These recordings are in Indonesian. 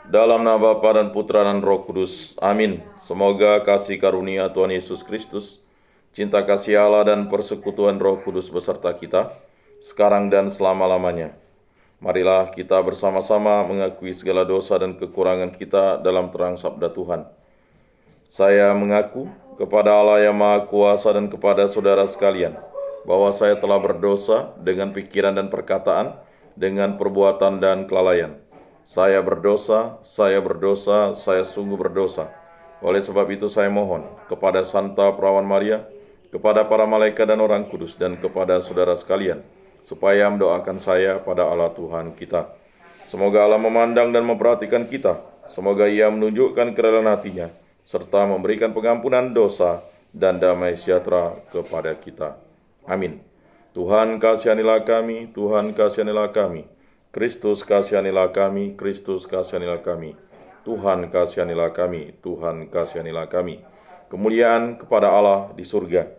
Dalam nama Bapa dan Putra dan Roh Kudus. Amin. Semoga kasih karunia Tuhan Yesus Kristus, cinta kasih Allah dan persekutuan Roh Kudus beserta kita, sekarang dan selama-lamanya. Marilah kita bersama-sama mengakui segala dosa dan kekurangan kita dalam terang sabda Tuhan. Saya mengaku kepada Allah yang Maha Kuasa dan kepada saudara sekalian, bahwa saya telah berdosa dengan pikiran dan perkataan, dengan perbuatan dan kelalaian. Saya berdosa, saya sungguh berdosa. Oleh sebab itu saya mohon kepada Santa Perawan Maria, kepada para malaikat dan orang kudus, dan kepada saudara sekalian, supaya mendoakan saya pada Allah Tuhan kita. Semoga Allah memandang dan memperhatikan kita. Semoga Ia menunjukkan kerelaan hatinya, serta memberikan pengampunan dosa dan damai sejahtera kepada kita. Amin. Tuhan kasihanilah kami, Tuhan kasihanilah kami. Kristus kasihanilah kami, Kristus kasihanilah kami. Tuhan kasihanilah kami, Tuhan kasihanilah kami. Kemuliaan kepada Allah di surga,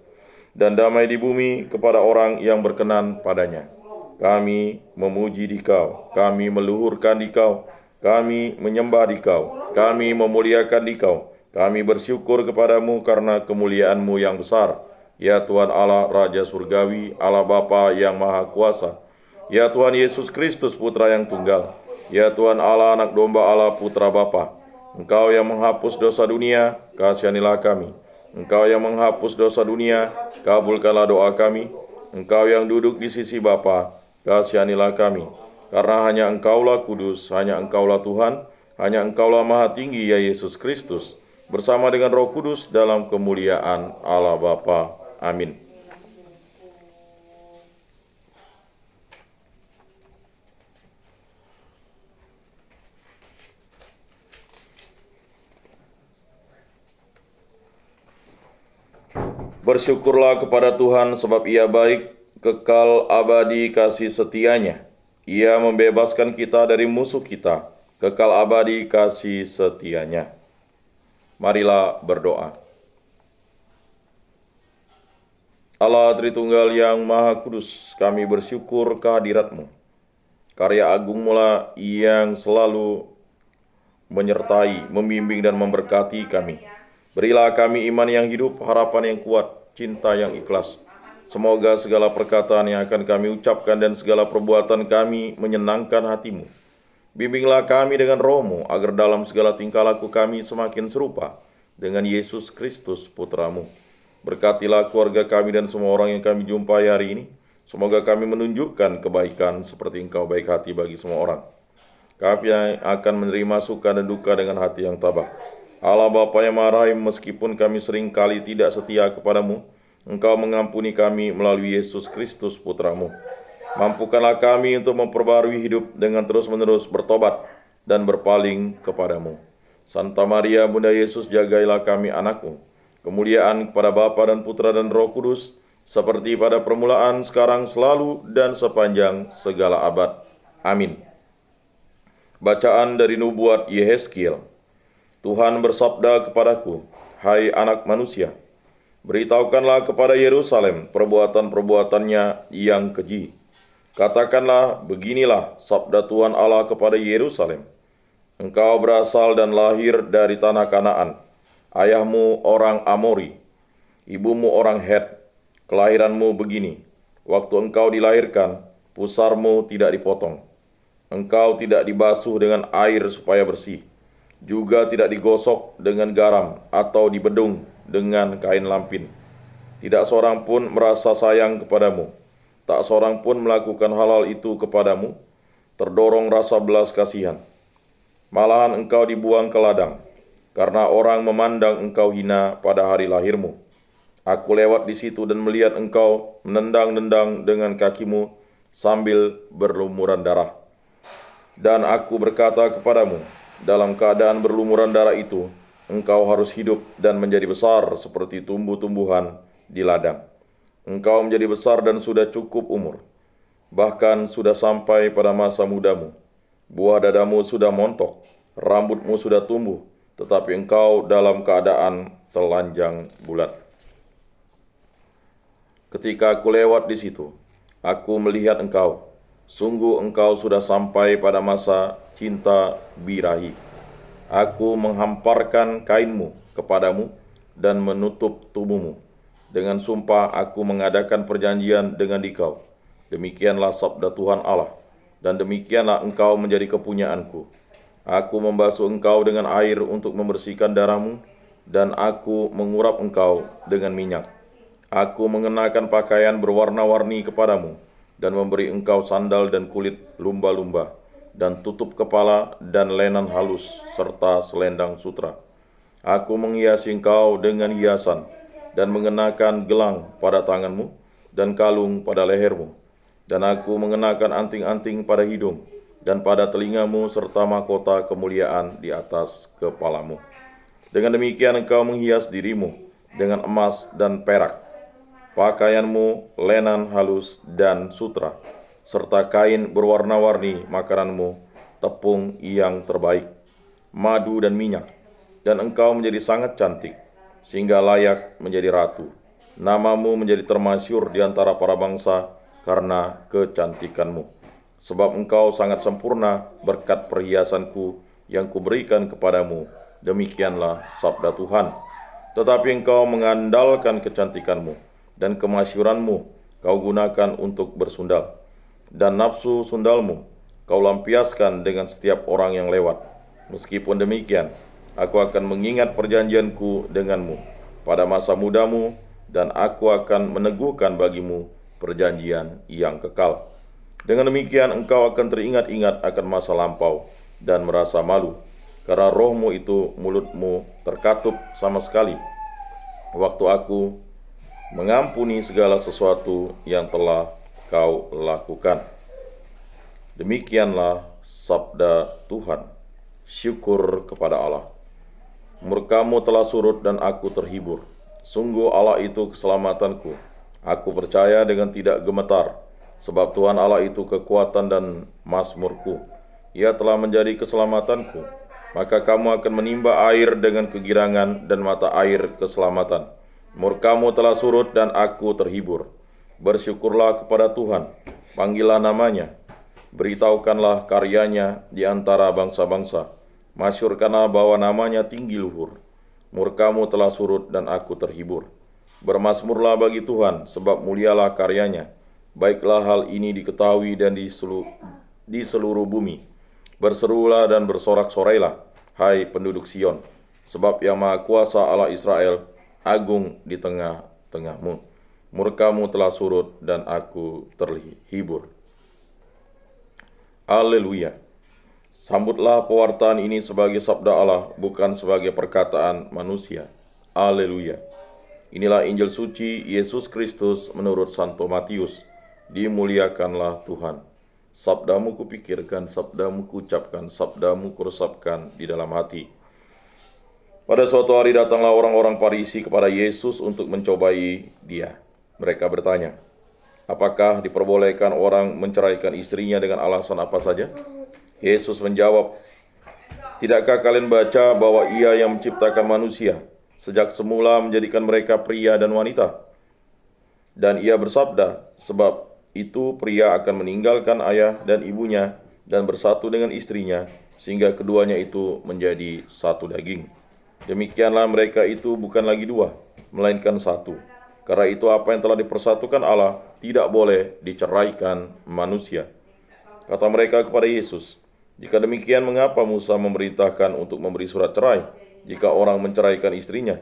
dan damai di bumi kepada orang yang berkenan padanya. Kami memuji Dikau, kami meluhurkan Dikau, kami menyembah Dikau, kami memuliakan Dikau, kami bersyukur kepadamu karena kemuliaan-Mu yang besar. Ya Tuhan Allah, Raja Surgawi, Allah Bapa yang Maha Kuasa. Ya Tuhan Yesus Kristus, Putra yang tunggal. Ya Tuhan Allah, Anak Domba Allah, Putra Bapa. Engkau yang menghapus dosa dunia, kasihanilah kami. Engkau yang menghapus dosa dunia, kabulkanlah doa kami. Engkau yang duduk di sisi Bapa, kasihanilah kami. Karena hanya Engkaulah kudus, hanya Engkaulah Tuhan, hanya Engkaulah Maha Tinggi, ya Yesus Kristus, bersama dengan Roh Kudus dalam kemuliaan Allah Bapa. Amin. Bersyukurlah kepada Tuhan sebab Ia baik, kekal abadi kasih setianya. Ia membebaskan kita dari musuh kita, kekal abadi kasih setianya. Marilah berdoa. Allah Tritunggal yang Maha Kudus, kami bersyukur kehadirat-Mu. Karya agung-Mu lah yang selalu menyertai, membimbing dan memberkati kami. Berilah kami iman yang hidup, harapan yang kuat, cinta yang ikhlas. Semoga segala perkataan yang akan kami ucapkan dan segala perbuatan kami menyenangkan hati-Mu. Bimbinglah kami dengan Roh-Mu, agar dalam segala tingkah laku kami semakin serupa dengan Yesus Kristus, Putra-Mu. Berkatilah keluarga kami dan semua orang yang kami jumpai hari ini. Semoga kami menunjukkan kebaikan seperti Engkau baik hati bagi semua orang. Kami akan menerima suka dan duka dengan hati yang tabah. Allah Bapa yang Maha Rahim, meskipun kami sering kali tidak setia kepadamu, Engkau mengampuni kami melalui Yesus Kristus, Putra-Mu. Mampukanlah kami untuk memperbarui hidup dengan terus-menerus bertobat dan berpaling kepadamu. Santa Maria, Bunda Yesus, jagailah kami anak-Mu. Kemuliaan kepada Bapa dan Putra dan Roh Kudus, seperti pada permulaan, sekarang, selalu, dan sepanjang segala abad. Amin. Bacaan dari Nubuat Yehezkiel. Tuhan bersabda kepadaku, hai anak manusia, beritahukanlah kepada Yerusalem perbuatan-perbuatannya yang keji. Katakanlah, beginilah sabda Tuhan Allah kepada Yerusalem. Engkau berasal dan lahir dari tanah Kanaan. Ayahmu orang Amori, ibumu orang Het. Kelahiranmu begini, waktu engkau dilahirkan, pusarmu tidak dipotong. Engkau tidak dibasuh dengan air supaya bersih, juga tidak digosok dengan garam atau dibedung dengan kain lampin. Tidak seorang pun merasa sayang kepadamu, tak seorang pun melakukan hal-hal itu kepadamu, terdorong rasa belas kasihan. Malahan engkau dibuang ke ladang, karena orang memandang engkau hina pada hari lahirmu. Aku lewat di situ dan melihat engkau menendang-nendang dengan kakimu sambil berlumuran darah. Dan aku berkata kepadamu, dalam keadaan berlumuran darah itu, engkau harus hidup dan menjadi besar seperti tumbuh-tumbuhan di ladang. Engkau menjadi besar dan sudah cukup umur, bahkan sudah sampai pada masa mudamu. Buah dadamu sudah montok, rambutmu sudah tumbuh, tetapi engkau dalam keadaan telanjang bulat. Ketika aku lewat di situ, aku melihat engkau. Sungguh engkau sudah sampai pada masa cinta birahi. Aku menghamparkan kainmu kepadamu dan menutup tubuhmu. Dengan sumpah aku mengadakan perjanjian dengan dikau. Demikianlah sabda Tuhan Allah, dan demikianlah engkau menjadi kepunyaanku. Aku membasuh engkau dengan air untuk membersihkan darahmu, dan aku mengurap engkau dengan minyak. Aku mengenakan pakaian berwarna-warni kepadamu, dan memberi engkau sandal dan kulit lumba-lumba, dan tutup kepala dan lenan halus, serta selendang sutra. Aku menghiasi engkau dengan hiasan, dan mengenakan gelang pada tanganmu, dan kalung pada lehermu. Dan aku mengenakan anting-anting pada hidung, dan pada telingamu, serta mahkota kemuliaan di atas kepalamu. Dengan demikian engkau menghias dirimu dengan emas dan perak, pakaianmu lenan halus dan sutra, serta kain berwarna-warni makananmu, tepung yang terbaik, madu dan minyak. Dan engkau menjadi sangat cantik, sehingga layak menjadi ratu. Namamu menjadi termasyhur di antara para bangsa karena kecantikanmu. Sebab engkau sangat sempurna berkat perhiasanku yang kuberikan kepadamu. Demikianlah sabda Tuhan. Tetapi engkau mengandalkan kecantikanmu, dan kemasyhuranmu kau gunakan untuk bersundal. Dan nafsu sundalmu kau lampiaskan dengan setiap orang yang lewat. Meskipun demikian, aku akan mengingat perjanjianku denganmu pada masa mudamu, dan aku akan meneguhkan bagimu perjanjian yang kekal. Dengan demikian engkau akan teringat-ingat akan masa lampau dan merasa malu, karena rohmu itu mulutmu terkatup sama sekali, waktu aku mengampuni segala sesuatu yang telah kau lakukan. Demikianlah sabda Tuhan. Syukur kepada Allah. Murkamu telah surut dan aku terhibur. Sungguh Allah itu keselamatanku. Aku percaya dengan tidak gemetar, sebab Tuhan Allah itu kekuatan dan mazmurku. Ia telah menjadi keselamatanku. Maka kamu akan menimba air dengan kegirangan dan mata air keselamatan. Murkamu telah surut dan aku terhibur. Bersyukurlah kepada Tuhan, panggillah namanya, beritahukanlah karyanya di antara bangsa-bangsa. Masyhurkanlah bahwa namanya tinggi luhur. Murkamu telah surut dan aku terhibur. Bermazmurlah bagi Tuhan, sebab mulialah karyanya. Baiklah hal ini diketahui dan di seluruh bumi. Berserulah dan bersorak-sorailah, hai penduduk Sion, sebab yang Maha Kuasa Allah Israel agung di tengah-tengahmu. Murkamu telah surut dan aku terhibur. Haleluya. Sambutlah pewartaan ini sebagai sabda Allah, bukan sebagai perkataan manusia. Haleluya. Inilah Injil suci Yesus Kristus menurut Santo Matius. Dimuliakanlah Tuhan. Sabdamu kupikirkan, sabdamu kuucapkan, sabdamu kuresapkan di dalam hati. Pada suatu hari datanglah orang-orang Farisi kepada Yesus untuk mencobai dia. Mereka bertanya, apakah diperbolehkan orang menceraikan istrinya dengan alasan apa saja? Yesus menjawab, tidakkah kalian baca bahwa Ia yang menciptakan manusia sejak semula menjadikan mereka pria dan wanita? Dan Ia bersabda, sebab itu pria akan meninggalkan ayah dan ibunya dan bersatu dengan istrinya, sehingga keduanya itu menjadi satu daging. Demikianlah mereka itu bukan lagi dua, melainkan satu. Karena itu apa yang telah dipersatukan Allah tidak boleh diceraikan manusia. Kata mereka kepada Yesus, jika demikian mengapa Musa memerintahkan untuk memberi surat cerai jika orang menceraikan istrinya?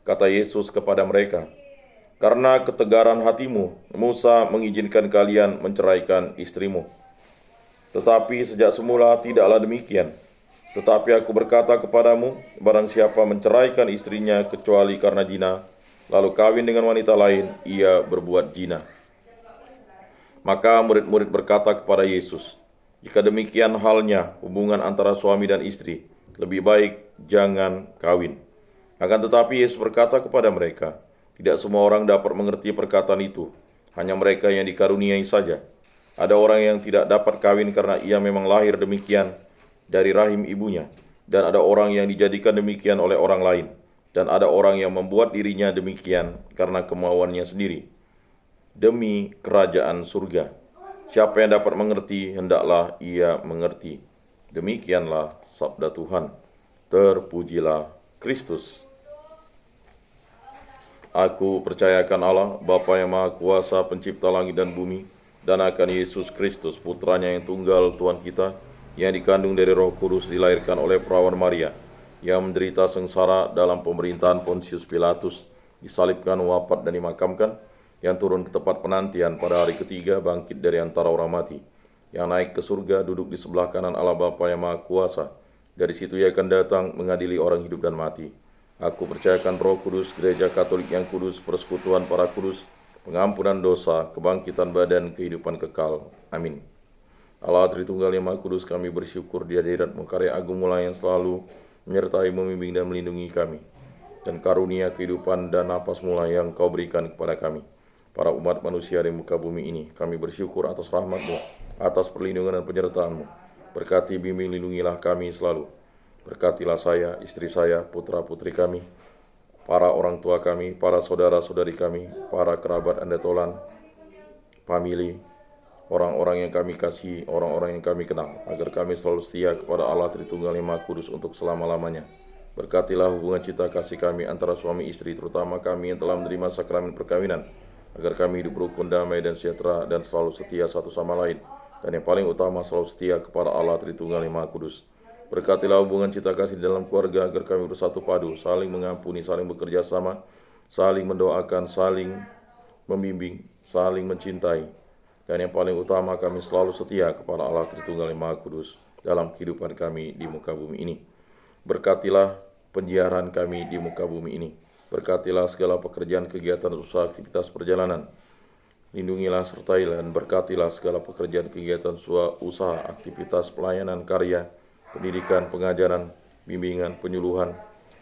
Kata Yesus kepada mereka, karena ketegaran hatimu, Musa mengizinkan kalian menceraikan istrimu. Tetapi sejak semula tidaklah demikian. Tetapi aku berkata kepadamu, barang siapa menceraikan istrinya kecuali karena zina, lalu kawin dengan wanita lain, ia berbuat zina. Maka murid-murid berkata kepada Yesus, jika demikian halnya hubungan antara suami dan istri, lebih baik jangan kawin. Akan tetapi Yesus berkata kepada mereka, tidak semua orang dapat mengerti perkataan itu, hanya mereka yang dikaruniai saja. Ada orang yang tidak dapat kawin karena ia memang lahir demikian dari rahim ibunya, dan ada orang yang dijadikan demikian oleh orang lain, dan ada orang yang membuat dirinya demikian karena kemauannya sendiri. Demi kerajaan surga, siapa yang dapat mengerti, hendaklah ia mengerti. Demikianlah sabda Tuhan. Terpujilah Kristus. Aku percayakan Allah, Bapa yang Maha Kuasa, pencipta langit dan bumi, dan akan Yesus Kristus, putranya yang tunggal, Tuhan kita, yang dikandung dari Roh Kudus, dilahirkan oleh perawan Maria, yang menderita sengsara dalam pemerintahan Pontius Pilatus, disalibkan, wafat, dan dimakamkan, yang turun ke tempat penantian pada hari ketiga, bangkit dari antara orang mati, yang naik ke surga, duduk di sebelah kanan Allah Bapa yang Maha Kuasa. Dari situ Ia akan datang mengadili orang hidup dan mati. Aku percayakan Roh Kudus, Gereja Katolik yang kudus, persekutuan para kudus, pengampunan dosa, kebangkitan badan, kehidupan kekal. Amin. Allah Tritunggal yang Maha Kudus, kami bersyukur di hadirat-Mu, karya agung Mu yang selalu menyertai, membimbing, dan melindungi kami, dan karunia kehidupan dan napas Mu yang Kau berikan kepada kami, para umat manusia di muka bumi ini. Kami bersyukur atas rahmat-Mu, atas perlindungan dan penyertaan-Mu. Berkati, bimbing, lindungilah kami selalu. Berkatilah saya, istri saya, putra-putri kami, para orang tua kami, para saudara-saudari kami, para kerabat anda tolan, famili, orang-orang yang kami kasihi, orang-orang yang kami kenal, agar kami selalu setia kepada Allah Tritunggal yang Maha Kudus untuk selama-lamanya. Berkatilah hubungan cinta kasih kami antara suami istri, terutama kami yang telah menerima sakramen perkawinan, agar kami hidup rukun, damai, dan sejahtera, dan selalu setia satu sama lain. Dan yang paling utama, selalu setia kepada Allah Tritunggal yang Maha Kudus. Berkatilah hubungan cinta kasih di dalam keluarga, agar kami bersatu padu, saling mengampuni, saling bekerja sama, saling mendoakan, saling membimbing, saling mencintai. Dan yang paling utama, kami selalu setia kepada Allah Tritunggal yang Maha Kudus dalam kehidupan kami di muka bumi ini. Berkatilah penyiaran kami di muka bumi ini. Berkatilah segala pekerjaan, kegiatan, usaha, aktivitas perjalanan. Lindungilah, sertailah, dan berkatilah segala pekerjaan, kegiatan, usaha, aktivitas, pelayanan, karya, pendidikan, pengajaran, bimbingan, penyuluhan,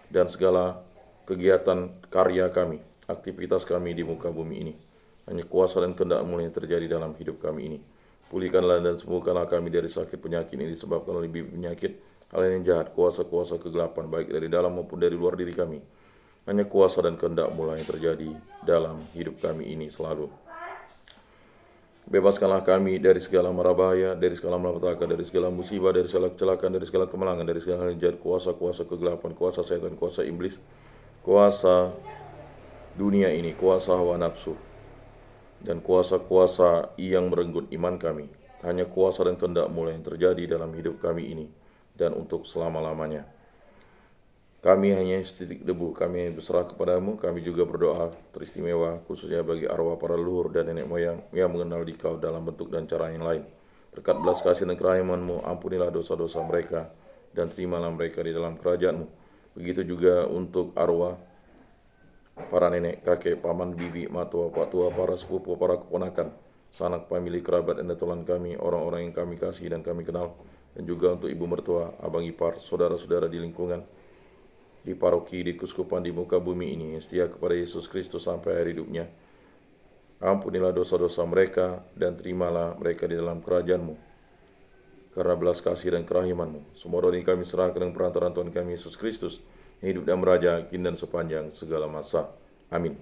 dan segala kegiatan karya kami, aktivitas kami di muka bumi ini. Hanya kuasa dan kehendak-Mu yang terjadi dalam hidup kami ini. Pulihkanlah dan sembuhkanlah kami dari sakit penyakit ini disebabkan oleh penyakit, hal yang jahat, kuasa-kuasa kegelapan, baik dari dalam maupun dari luar diri kami. Hanya kuasa dan kehendak-Mu yang terjadi dalam hidup kami ini selalu. Bebaskanlah kami dari segala mara bahaya, dari segala malapetaka, dari segala musibah, dari segala kecelakaan, dari segala kemalangan, dari segala hal yang jahat, kuasa-kuasa kegelapan, kuasa setan, kuasa iblis, kuasa dunia ini, kuasa hawa nafsu, dan kuasa-kuasa yang merenggut iman kami. Hanya kuasa dan kehendak-Mu yang terjadi dalam hidup kami ini, dan untuk selama-lamanya. Kami hanya setitik debu, kami berserah kepada-Mu. Kami juga berdoa teristimewa khususnya bagi arwah para leluhur dan nenek moyang yang mengenal Dikau dalam bentuk dan cara yang lain. Berkat belas kasih dan kerahiman-Mu, ampunilah dosa-dosa mereka dan terimalah mereka di dalam kerajaan-Mu. Begitu juga untuk arwah para nenek, kakek, paman, bibi, matua, pak tua, para sepupu, para keponakan, sanak famili, kerabat, dan tetulan kami, orang-orang yang kami kasih dan kami kenal, dan juga untuk ibu mertua, abang ipar, saudara-saudara di lingkungan, di paroki, di keuskupan, di muka bumi ini, yang setia kepada Yesus Kristus sampai akhir hidupnya. Ampunilah dosa-dosa mereka dan terimalah mereka di dalam kerajaan-Mu, karena belas kasih dan kerahiman-Mu. Semua doa ini kami serahkan dengan perantaraan Tuhan kami Yesus Kristus, yang hidup dan meraja kini dan sepanjang segala masa. Amin.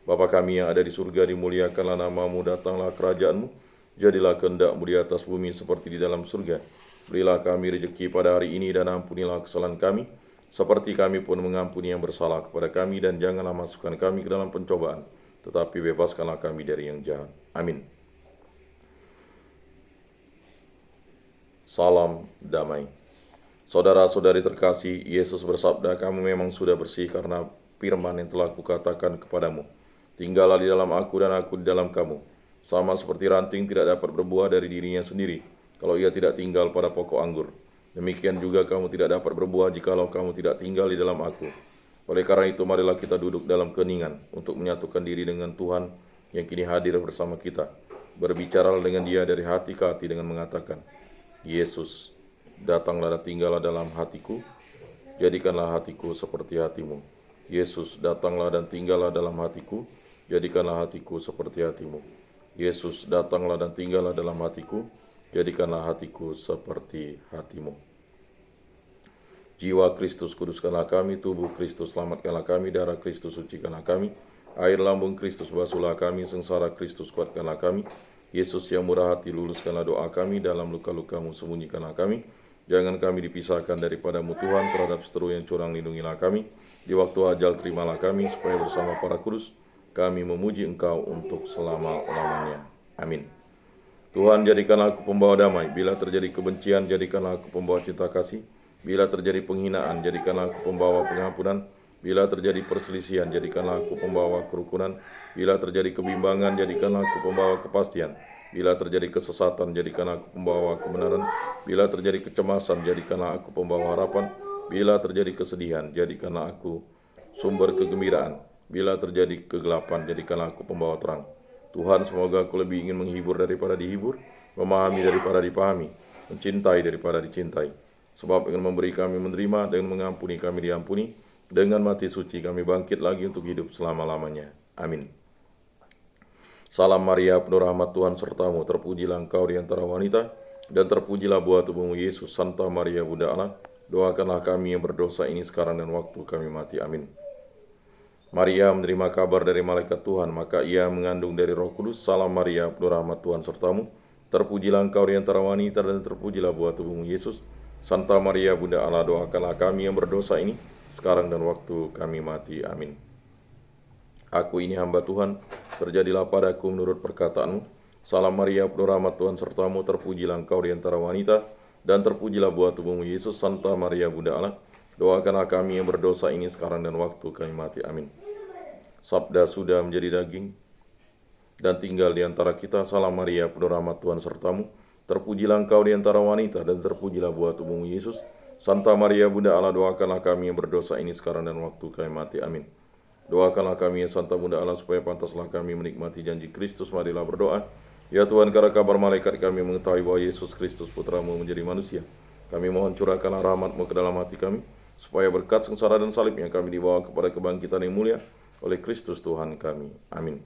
Bapa kami yang ada di surga, dimuliakanlah nama-Mu, datanglah kerajaan-Mu, jadilah kehendak-Mu di atas bumi seperti di dalam surga. Berilah kami rezeki pada hari ini, dan ampunilah kesalahan kami, seperti kami pun mengampuni yang bersalah kepada kami, dan janganlah masukkan kami ke dalam pencobaan, tetapi bebaskanlah kami dari yang jahat. Amin. Salam damai. Saudara-saudari terkasih, Yesus bersabda, kamu memang sudah bersih karena firman yang telah kukatakan kepadamu. Tinggallah di dalam aku dan aku di dalam kamu. Sama seperti ranting tidak dapat berbuah dari dirinya sendiri, kalau ia tidak tinggal pada pokok anggur. Demikian juga kamu tidak dapat berbuah jikalau kamu tidak tinggal di dalam aku. Oleh karena itu, marilah kita duduk dalam keheningan untuk menyatukan diri dengan Tuhan yang kini hadir bersama kita. Berbicaralah dengan Dia dari hati ke hati dengan mengatakan, Yesus, datanglah dan tinggallah dalam hatiku, jadikanlah hatiku seperti hatimu. Yesus, datanglah dan tinggallah dalam hatiku, jadikanlah hatiku seperti hatimu. Yesus, datanglah dan tinggallah dalam hatiku, jadikanlah hatiku seperti hatimu. Jiwa Kristus, kuduskanlah kami. Tubuh Kristus, selamatkanlah kami. Darah Kristus, sucikanlah kami. Air lambung Kristus, basuhlah kami. Sengsara Kristus, kuatkanlah kami. Yesus yang murah hati, luluskanlah doa kami. Dalam luka-lukamu, sembunyikanlah kami. Jangan kami dipisahkan daripadamu Tuhan, terhadap seteru yang curang lindungilah kami. Di waktu ajal terimalah kami, supaya bersama para kudus kami memuji Engkau untuk selama-lamanya. Amin. Tuhan, jadikanlah aku pembawa damai. Bila terjadi kebencian, jadikanlah aku pembawa cinta kasih. Bila terjadi penghinaan, jadikanlah aku pembawa pengampunan. Bila terjadi perselisihan, jadikanlah aku pembawa kerukunan. Bila terjadi kebimbangan, jadikanlah aku pembawa kepastian. Bila terjadi kesesatan, jadikanlah aku pembawa kebenaran. Bila terjadi kecemasan, jadikanlah aku pembawa harapan. Bila terjadi kesedihan, jadikanlah aku sumber kegembiraan. Bila terjadi kegelapan, jadikanlah aku pembawa terang. Tuhan, semoga aku lebih ingin menghibur daripada dihibur, memahami daripada dipahami, mencintai daripada dicintai. Sebab dengan memberi kami menerima, dengan mengampuni kami diampuni, dengan mati suci kami bangkit lagi untuk hidup selama-lamanya. Amin. Salam Maria, penuh rahmat Tuhan sertamu, terpujilah engkau di antara wanita, dan terpujilah buah tubuhmu Yesus. Santa Maria Bunda Allah, doakanlah kami yang berdosa ini sekarang dan waktu kami mati. Amin. Maria menerima kabar dari malaikat Tuhan, maka ia mengandung dari Roh Kudus. Salam Maria, penuh rahmat Tuhan sertamu, terpujilah engkau di antara wanita, dan terpujilah buah tubuhmu Yesus. Santa Maria Bunda Allah, doakanlah kami yang berdosa ini sekarang dan waktu kami mati. Amin. Aku ini hamba Tuhan, terjadilah padaku menurut perkataanmu. Salam Maria, penuh rahmat Tuhan sertamu, terpujilah engkau di antara wanita, dan terpujilah buah tubuhmu Yesus. Santa Maria Bunda Allah, doakanlah kami yang berdosa ini sekarang dan waktu kami mati. Amin. Sabda sudah menjadi daging dan tinggal di antara kita. Salam Maria, penuh rahmat Tuhan sertamu, terpujilah engkau di antara wanita, dan terpujilah buah tubuhmu Yesus. Santa Maria Bunda Allah, doakanlah kami yang berdosa ini sekarang dan waktu kami mati. Amin. Doakanlah kami ya Santa Bunda Allah, supaya pantaslah kami menikmati janji Kristus. Marilah berdoa. Ya Tuhan, karena kabar malaikat kami mengetahui bahwa Yesus Kristus Putramu menjadi manusia, kami mohon curahkanlah rahmat-Mu ke dalam hati kami, supaya berkat sengsara dan salibnya kami dibawa kepada kebangkitan yang mulia oleh Kristus Tuhan kami. Amin.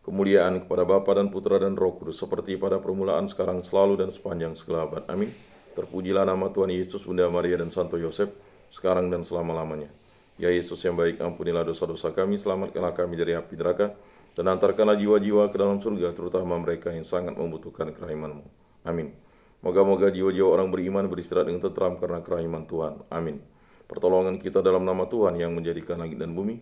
Kemuliaan kepada Bapa dan Putra dan Roh Kudus, seperti pada permulaan, sekarang, selalu, dan sepanjang segala abad. Amin. Terpujilah nama Tuhan Yesus, Bunda Maria, dan Santo Yosef, sekarang dan selama-lamanya. Ya Yesus yang baik, ampunilah dosa-dosa kami, selamatkanlah kami dari api neraka, dan antarkanlah jiwa-jiwa ke dalam surga, terutama mereka yang sangat membutuhkan kerahiman-Mu. Amin. Moga-moga jiwa-jiwa orang beriman beristirahat dengan tentram karena kerahiman Tuhan. Amin. Pertolongan kita dalam nama Tuhan yang menjadikan langit dan bumi.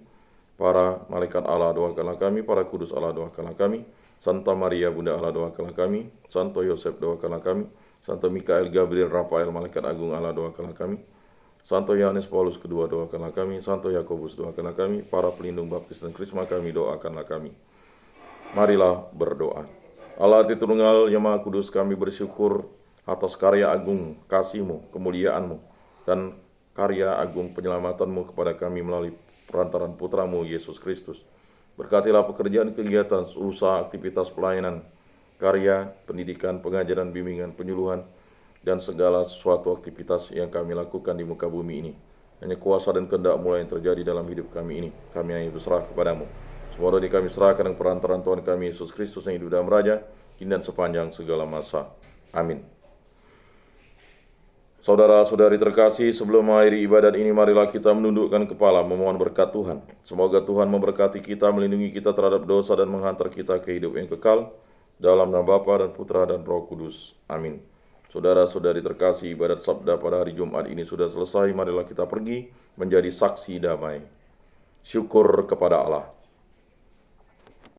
Para malaikat Allah, doakanlah kami. Para kudus Allah, doakanlah kami. Santa Maria Bunda Allah, doakanlah kami. Santo Yosef, doakanlah kami. Santo Mikael, Gabriel, Rafael, malaikat agung Allah, doakanlah kami. Santo Yohanes Paulus kedua, doakanlah kami. Santo Yakobus, doakanlah kami. Para pelindung baptis dan krisma kami, doakanlah kami. Marilah berdoa. Allah Tritunggal yang Maha Kudus, kami bersyukur atas karya agung kasih-Mu, kemuliaan-Mu, dan karya agung penyelamatanmu kepada kami melalui perantaran Putramu Yesus Kristus. Berkatilah pekerjaan, kegiatan, usaha, aktivitas pelayanan, karya, pendidikan, pengajaran, bimbingan, penyuluhan, dan segala sesuatu aktivitas yang kami lakukan di muka bumi ini. Hanya kuasa dan kehendak mulai yang terjadi dalam hidup kami ini, kami hanya berserah kepadamu. Semua doa kami serahkan dengan perantaran Tuhan kami Yesus Kristus yang hidup dan beraja, kini dan sepanjang segala masa. Amin. Saudara-saudari terkasih, sebelum mengakhiri ibadat ini, marilah kita menundukkan kepala memohon berkat Tuhan. Semoga Tuhan memberkati kita, melindungi kita terhadap dosa, dan menghantar kita ke hidup yang kekal. Dalam nama Bapa dan Putra dan Roh Kudus. Amin. Saudara-saudari terkasih, ibadat sabda pada hari Jumat ini sudah selesai. Marilah kita pergi menjadi saksi damai. Syukur kepada Allah.